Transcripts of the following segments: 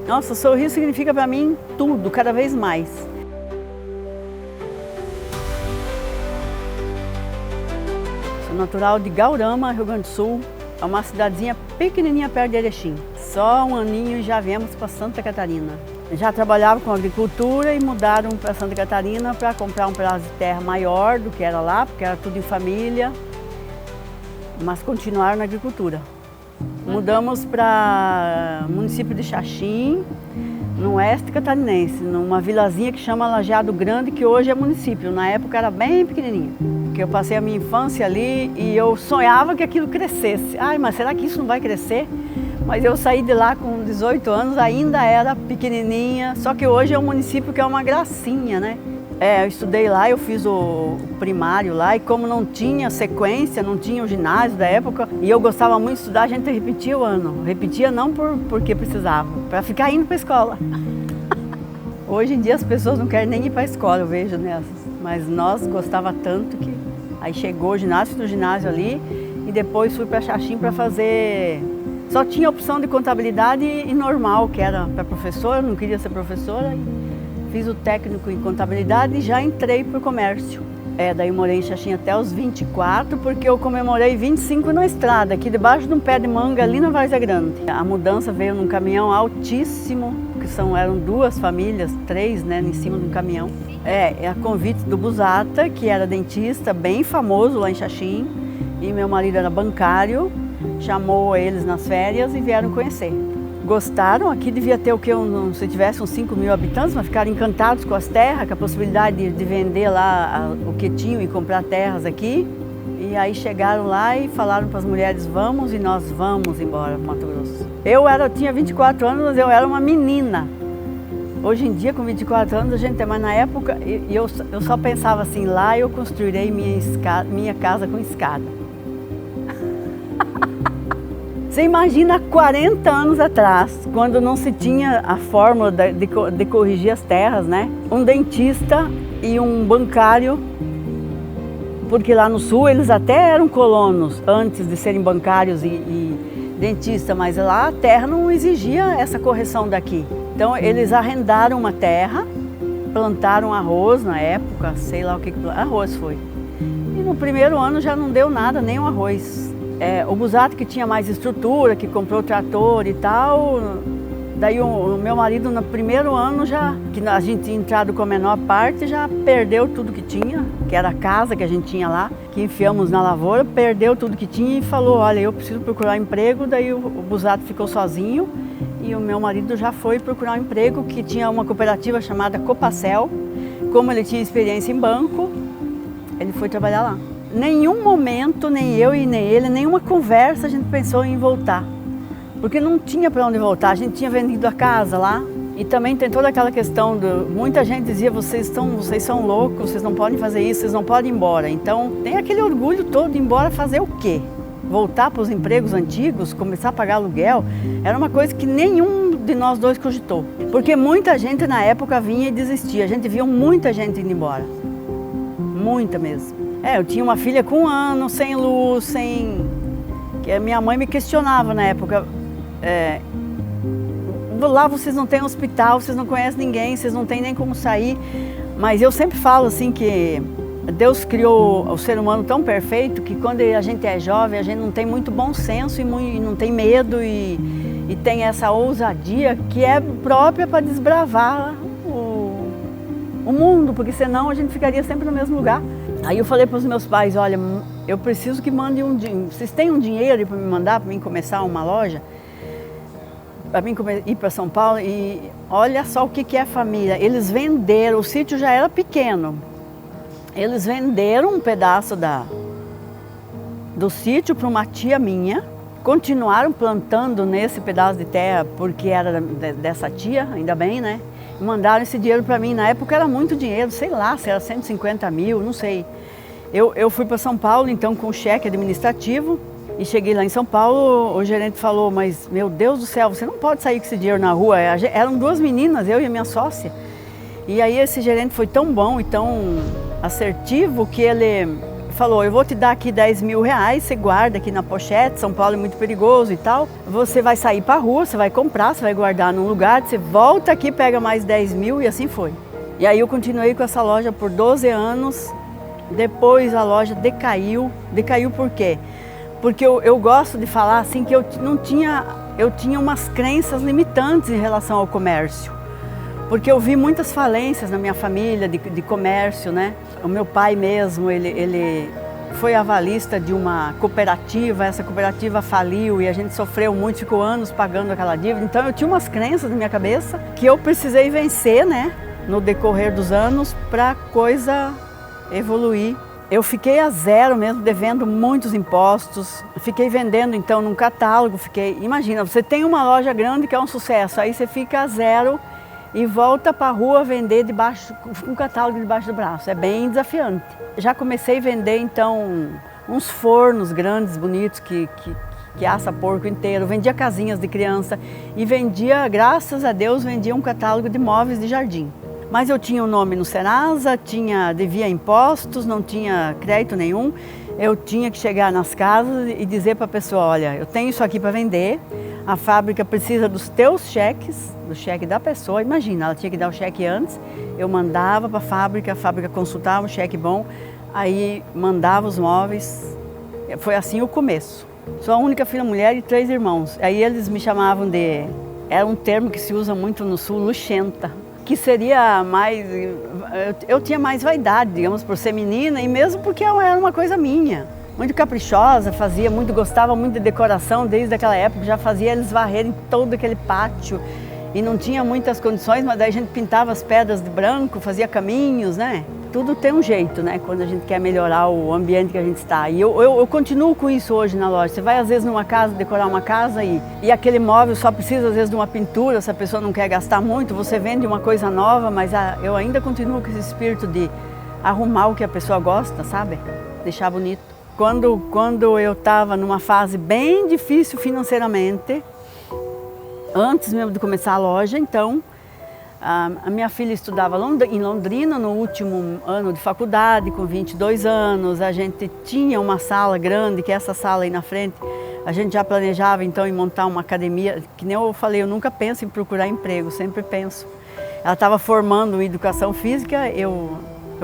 Nossa, Sorriso significa para mim tudo, cada vez mais. Sou natural de Gaurama, Rio Grande do Sul. É uma cidadezinha pequenininha perto de Erechim. Só um aninho e já viemos para Santa Catarina. Já trabalhava com agricultura e mudaram para Santa Catarina para comprar um pedaço de terra maior do que era lá, porque era tudo em família, mas continuaram na agricultura. Mudamos para o município de Xaxim, no oeste catarinense, numa vilazinha que chama Lajeado Grande, que hoje é município. Na época era bem pequenininha, porque eu passei a minha infância ali e eu sonhava que aquilo crescesse. Ai, mas será que isso não vai crescer? Mas eu saí de lá com 18 anos, ainda era pequenininha, só que hoje é um município que é uma gracinha, né? Eu estudei lá, eu fiz o primário lá e como não tinha sequência, não tinha o ginásio da época e eu gostava muito de estudar, a gente repetia o ano. Repetia não porque precisava, para ficar indo para a escola. Hoje em dia as pessoas não querem nem ir para a escola, eu vejo nessas. Mas nós gostava tanto que aí chegou o ginásio, do ginásio ali e depois fui para Xaxim para fazer... Só tinha opção de contabilidade e normal, que era para professora, não queria ser professora. Fiz o técnico em contabilidade e já entrei para o comércio. Daí eu morei em Xaxim até os 24, porque eu comemorei 25 na estrada, aqui debaixo de um pé de manga, ali na Várzea Grande. A mudança veio num caminhão altíssimo, que eram duas famílias, três, né, em cima de um caminhão. É a convite do Busata, que era dentista, bem famoso lá em Xaxim, e meu marido era bancário, chamou eles nas férias e vieram conhecer. Gostaram, aqui devia ter o que, se tivesse uns 5 mil habitantes, mas ficaram encantados com as terras, com a possibilidade de vender lá o que tinham e comprar terras aqui. E aí chegaram lá e falaram para as mulheres, vamos, e nós vamos embora para Mato Grosso. Eu tinha 24 anos, mas eu era uma menina. Hoje em dia, com 24 anos, a gente tem, mas na época, eu só pensava assim, lá eu construirei minha casa com escada. Você imagina 40 anos atrás, quando não se tinha a fórmula de corrigir as terras, né? Um dentista e um bancário, porque lá no sul eles até eram colonos antes de serem bancários e dentistas, mas lá a terra não exigia essa correção daqui. Então eles arrendaram uma terra, plantaram arroz na época, sei lá o que arroz foi. E no primeiro ano já não deu nada, nem um arroz. O Busato que tinha mais estrutura, que comprou trator e tal, daí o meu marido no primeiro ano já, que a gente tinha entrado com a menor parte, já perdeu tudo que tinha, que era a casa que a gente tinha lá, que enfiamos na lavoura, perdeu tudo que tinha e falou, olha, eu preciso procurar emprego, daí o Busato ficou sozinho e o meu marido já foi procurar um emprego que tinha uma cooperativa chamada Copacel, como ele tinha experiência em banco, ele foi trabalhar lá. Nenhum momento, nem eu e nem ele, nenhuma conversa a gente pensou em voltar. Porque não tinha para onde voltar, a gente tinha vendido a casa lá. E também tem toda aquela questão, muita gente dizia, vocês são loucos, vocês não podem fazer isso, vocês não podem ir embora. Então tem aquele orgulho todo de ir embora fazer o quê? Voltar para os empregos antigos, começar a pagar aluguel, era uma coisa que nenhum de nós dois cogitou. Porque muita gente na época vinha e desistia, a gente via muita gente indo embora. Muita mesmo. Eu tinha uma filha com 1 ano, sem luz, que a minha mãe me questionava na época. Lá vocês não têm hospital, vocês não conhecem ninguém, vocês não têm nem como sair. Mas eu sempre falo assim que Deus criou o ser humano tão perfeito que quando a gente é jovem, a gente não tem muito bom senso e não tem medo e tem essa ousadia que é própria para desbravar o mundo, porque senão a gente ficaria sempre no mesmo lugar. Aí eu falei para os meus pais, olha, eu preciso que mandem um dinheiro, vocês têm um dinheiro para me mandar, para mim começar uma loja? Para mim ir para São Paulo e olha só o que é família. Eles venderam, o sítio já era pequeno, eles venderam um pedaço do sítio para uma tia minha, continuaram plantando nesse pedaço de terra porque era dessa tia, ainda bem, né? Mandaram esse dinheiro para mim, na época era muito dinheiro, sei lá, se era 150 mil, não sei. Eu fui para São Paulo, então, com o cheque administrativo, e cheguei lá em São Paulo, o gerente falou, mas meu Deus do céu, você não pode sair com esse dinheiro na rua. Eram 2 meninas, eu e a minha sócia. E aí esse gerente foi tão bom e tão assertivo que ele falou, eu vou te dar aqui 10 mil reais, você guarda aqui na pochete, São Paulo é muito perigoso e tal. Você vai sair para a rua, você vai comprar, você vai guardar num lugar, você volta aqui, pega mais 10 mil e assim foi. E aí eu continuei com essa loja por 12 anos, depois a loja decaiu. Decaiu por quê? Porque eu gosto de falar assim que eu tinha umas crenças limitantes em relação ao comércio. Porque eu vi muitas falências na minha família de comércio, né? O meu pai mesmo, ele foi avalista de uma cooperativa, essa cooperativa faliu e a gente sofreu muito, ficou anos pagando aquela dívida. Então eu tinha umas crenças na minha cabeça que eu precisei vencer, né? No decorrer dos anos para a coisa evoluir. Eu fiquei a zero mesmo, devendo muitos impostos. Fiquei vendendo então num catálogo, imagina, você tem uma loja grande que é um sucesso, aí você fica a zero e volta para a rua vender com um catálogo debaixo do braço. É bem desafiante. Já comecei a vender então uns fornos grandes, bonitos, que assa porco inteiro. Vendia casinhas de criança e vendia, graças a Deus, vendia um catálogo de móveis de jardim. Mas eu tinha o nome no Serasa, devia impostos, não tinha crédito nenhum. Eu tinha que chegar nas casas e dizer para a pessoa, olha, eu tenho isso aqui para vender, a fábrica precisa dos teus cheques, do cheque da pessoa. Imagina, ela tinha que dar o cheque antes, eu mandava para a fábrica consultava um cheque bom, aí mandava os móveis. Foi assim o começo. Sou a única filha mulher e 3 irmãos. Aí eles me chamavam era um termo que se usa muito no sul, luxenta, que seria mais, eu tinha mais vaidade, digamos, por ser menina e mesmo porque era uma coisa minha. Muito caprichosa, gostava muito de decoração desde aquela época, já fazia eles varrerem todo aquele pátio e não tinha muitas condições, mas daí a gente pintava as pedras de branco, fazia caminhos, né? Tudo tem um jeito, né? Quando a gente quer melhorar o ambiente que a gente está. E eu continuo com isso hoje na loja. Você vai às vezes numa casa, decorar uma casa e aquele móvel só precisa às vezes de uma pintura, se a pessoa não quer gastar muito, você vende uma coisa nova, mas eu ainda continuo com esse espírito de arrumar o que a pessoa gosta, sabe? Deixar bonito. Quando eu estava numa fase bem difícil financeiramente, antes mesmo de começar a loja, então, a minha filha estudava em Londrina no último ano de faculdade, com 22 anos, a gente tinha uma sala grande, que é essa sala aí na frente, a gente já planejava então em montar uma academia, que nem eu falei, eu nunca penso em procurar emprego, sempre penso. Ela estava formando em educação física, eu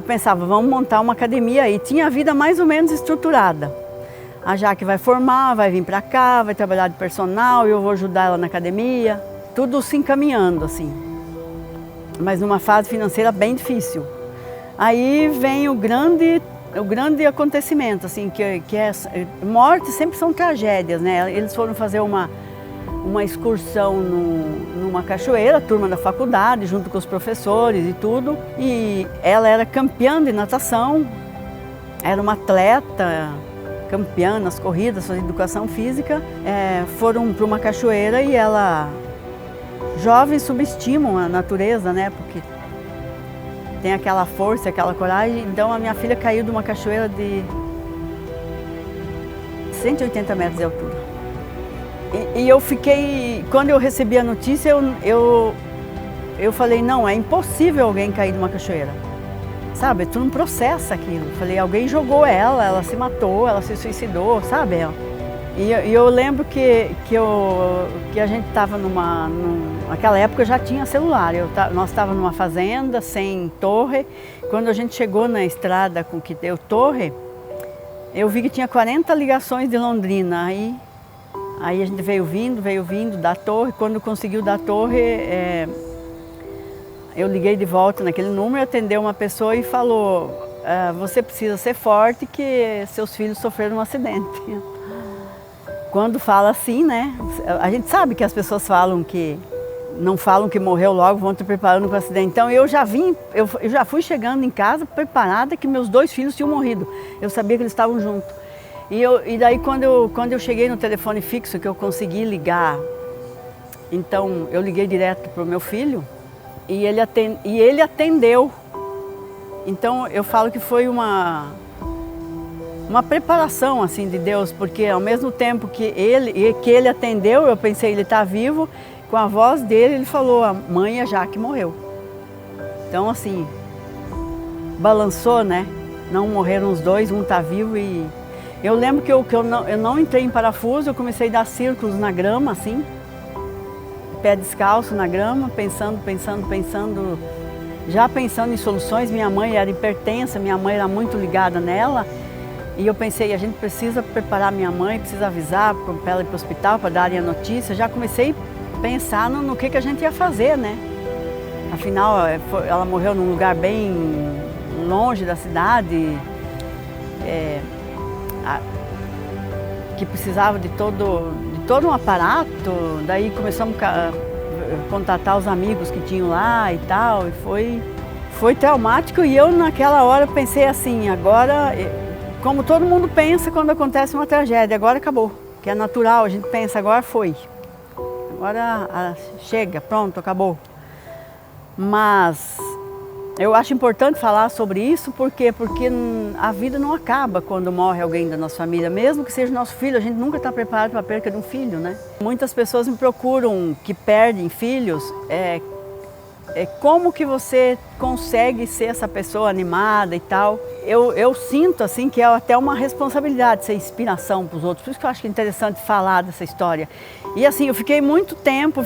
pensava, vamos montar uma academia aí. Tinha a vida mais ou menos estruturada. A Jaque vai formar, vai vir para cá, vai trabalhar de personal, eu vou ajudar ela na academia. Tudo se encaminhando assim. Mas numa fase financeira bem difícil. Aí vem o grande acontecimento, assim, mortes sempre são tragédias, né? Eles foram fazer uma excursão numa cachoeira, a turma da faculdade, junto com os professores e tudo. E ela era campeã de natação, era uma atleta, campeã nas corridas, fazia educação física. Foram para uma cachoeira e jovens subestimam a natureza, né? Porque tem aquela força, aquela coragem. Então a minha filha caiu de uma cachoeira de 180 metros de altura. E eu fiquei, quando eu recebi a notícia, eu falei, não, é impossível alguém cair de uma cachoeira. Sabe, tu não processa aquilo. Falei, alguém jogou ela se matou, ela se suicidou, sabe? E eu lembro que a gente estava naquela época já tinha celular, nós estávamos numa fazenda sem torre. Quando a gente chegou na estrada com que deu torre, eu vi que tinha 40 ligações de Londrina. Aí a gente veio vindo da torre. Quando conseguiu da torre, eu liguei de volta naquele número, atendeu uma pessoa e falou, você precisa ser forte que seus filhos sofreram um acidente. Quando fala assim, né, a gente sabe que as pessoas não falam que morreu logo, vão te preparando para o acidente. Então eu já fui chegando em casa preparada que meus 2 filhos tinham morrido. Eu sabia que eles estavam juntos. E daí quando eu cheguei no telefone fixo, que eu consegui ligar, então eu liguei direto para o meu filho e ele atendeu. Então eu falo que foi uma preparação assim de Deus, porque ao mesmo tempo que ele atendeu, eu pensei, ele está vivo, com a voz dele ele falou, a mãe, a Jaque morreu. Então assim, balançou, né? Não morreram os dois, um está vivo e... Eu lembro que eu não entrei em parafuso, eu comecei a dar círculos na grama, assim, pé descalço na grama, pensando, já pensando em soluções. Minha mãe era hipertensa, minha mãe era muito ligada nela, e eu pensei, a gente precisa preparar minha mãe, precisa avisar para ela ir para o hospital, para darem a notícia. Já comecei a pensar no que a gente ia fazer, né? Afinal, ela morreu num lugar bem longe da cidade, que precisava de todo um aparato. Daí começamos a contatar os amigos que tinham lá e tal, e foi traumático. E eu naquela hora pensei assim, agora, como todo mundo pensa quando acontece uma tragédia, agora acabou, que é natural, a gente pensa, agora foi, agora chega, pronto, acabou. Mas eu acho importante falar sobre isso, porque a vida não acaba quando morre alguém da nossa família, mesmo que seja nosso filho. A gente nunca está preparado para a perda de um filho, né? Muitas pessoas me procuram que perdem filhos, como que você consegue ser essa pessoa animada e tal. Eu sinto assim que é até uma responsabilidade ser inspiração para os outros, por isso que eu acho que é interessante falar dessa história. E assim, eu fiquei muito tempo,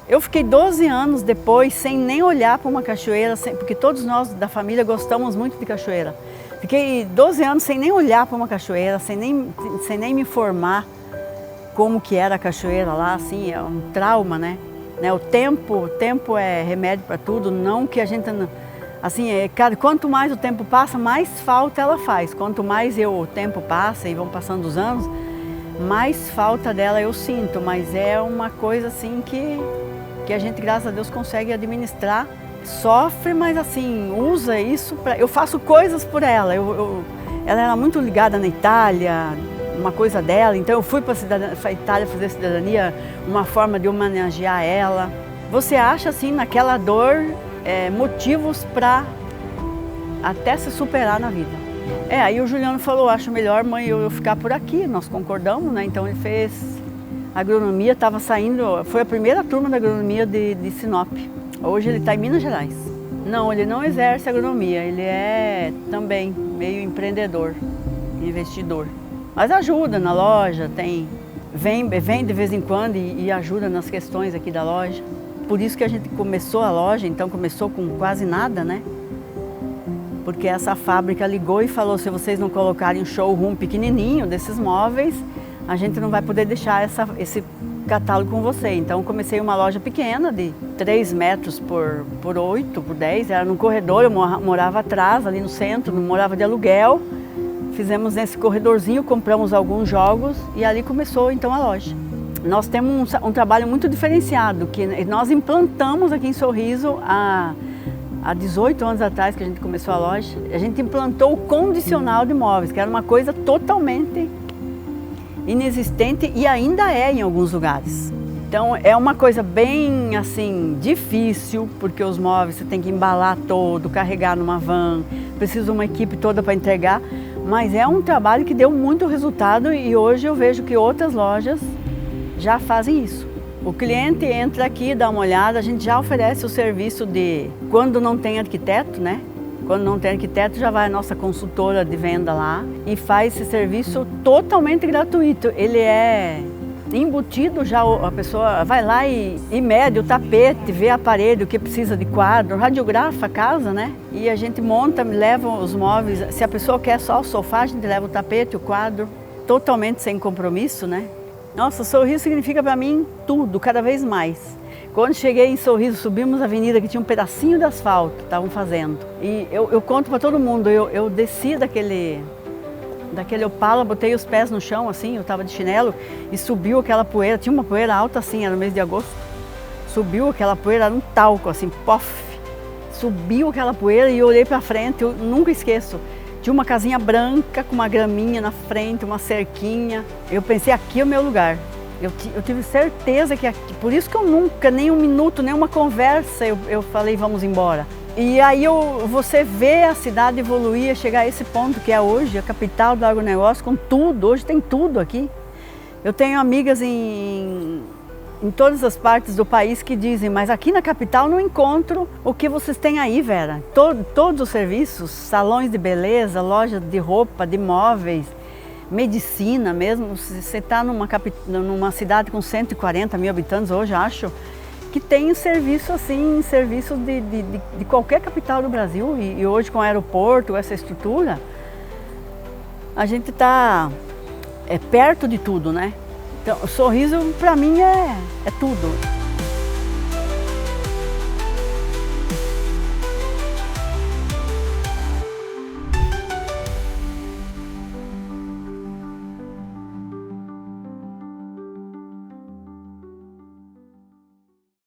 eu fiquei 12 anos depois sem nem olhar para uma cachoeira, porque todos nós da família gostamos muito de cachoeira. Fiquei 12 anos sem nem olhar para uma cachoeira, sem nem me informar como que era a cachoeira lá, assim, é um trauma, né? O tempo é remédio para tudo, não que a gente... Assim, quanto mais o tempo passa, mais falta ela faz. Quanto mais o tempo passa e vão passando os anos, mais falta dela eu sinto, mas é uma coisa assim que a gente, graças a Deus, consegue administrar. Sofre, mas assim, usa isso para... Eu faço coisas por ela. Ela era muito ligada na Itália, uma coisa dela, então eu fui para a Itália fazer cidadania, uma forma de homenagear ela. Você acha, assim, naquela dor, motivos para até se superar na vida. Aí o Juliano falou, acho melhor, mãe, eu ficar por aqui. Nós concordamos, né? Então ele fez agronomia, estava saindo, foi a primeira turma da agronomia de Sinop. Hoje ele está em Minas Gerais. Não, ele não exerce agronomia, ele é também meio empreendedor, investidor. Mas ajuda na loja, vem de vez em quando e ajuda nas questões aqui da loja. Por isso que a gente começou a loja, então começou com quase nada, né? Porque essa fábrica ligou e falou, se vocês não colocarem um showroom pequenininho desses móveis, a gente não vai poder deixar esse catálogo com você. Então comecei uma loja pequena de 3 metros por 8, por 10, era num corredor, eu morava atrás, ali no centro, morava de aluguel. Fizemos nesse corredorzinho, compramos alguns jogos e ali começou então a loja. Nós temos um trabalho muito diferenciado, que nós implantamos aqui em Sorriso há 18 anos atrás que a gente começou a loja. A gente implantou o condicional de móveis, que era uma coisa totalmente inexistente e ainda é em alguns lugares. Então é uma coisa bem assim difícil, porque os móveis você tem que embalar todo, carregar numa van, precisa de uma equipe toda para entregar, mas é um trabalho que deu muito resultado e hoje eu vejo que outras lojas já fazem isso. O cliente entra aqui, dá uma olhada, a gente já oferece o serviço de, quando não tem arquiteto, né? Quando não tem arquiteto, já vai a nossa consultora de venda lá e faz esse serviço totalmente gratuito. Ele é embutido, já a pessoa vai lá e mede o tapete, vê a parede, o que precisa de quadro, radiografa a casa, né? E a gente monta, leva os móveis. Se a pessoa quer só o sofá, a gente leva o tapete, o quadro, totalmente sem compromisso, né? Nossa, Sorriso significa para mim tudo, cada vez mais. Quando cheguei em Sorriso, subimos a avenida que tinha um pedacinho de asfalto, estavam fazendo. E eu conto para todo mundo, eu desci daquele Opala, botei os pés no chão assim, eu estava de chinelo e subiu aquela poeira, tinha uma poeira alta assim, era no mês de agosto. Subiu aquela poeira, era um talco assim, pof. Subiu aquela poeira e eu olhei para frente, eu nunca esqueço. Tinha uma casinha branca com uma graminha na frente, uma cerquinha. Eu pensei, aqui é o meu lugar. Eu tive certeza que aqui, por isso que eu nunca, nem um minuto, nem uma conversa, eu falei, vamos embora. E aí você vê a cidade evoluir, chegar a esse ponto que é hoje, a capital do agronegócio, com tudo, hoje tem tudo aqui. Eu tenho amigas em em todas as partes do país que dizem, mas aqui na capital não encontro o que vocês têm aí, Vera. Todos os serviços, salões de beleza, lojas de roupa, de móveis, medicina mesmo. Você está numa cidade com 140 mil habitantes hoje, acho, que tem um serviço assim, serviços de qualquer capital do Brasil. E hoje com o aeroporto, essa estrutura, a gente está perto de tudo, né? Então, o sorriso para mim é tudo.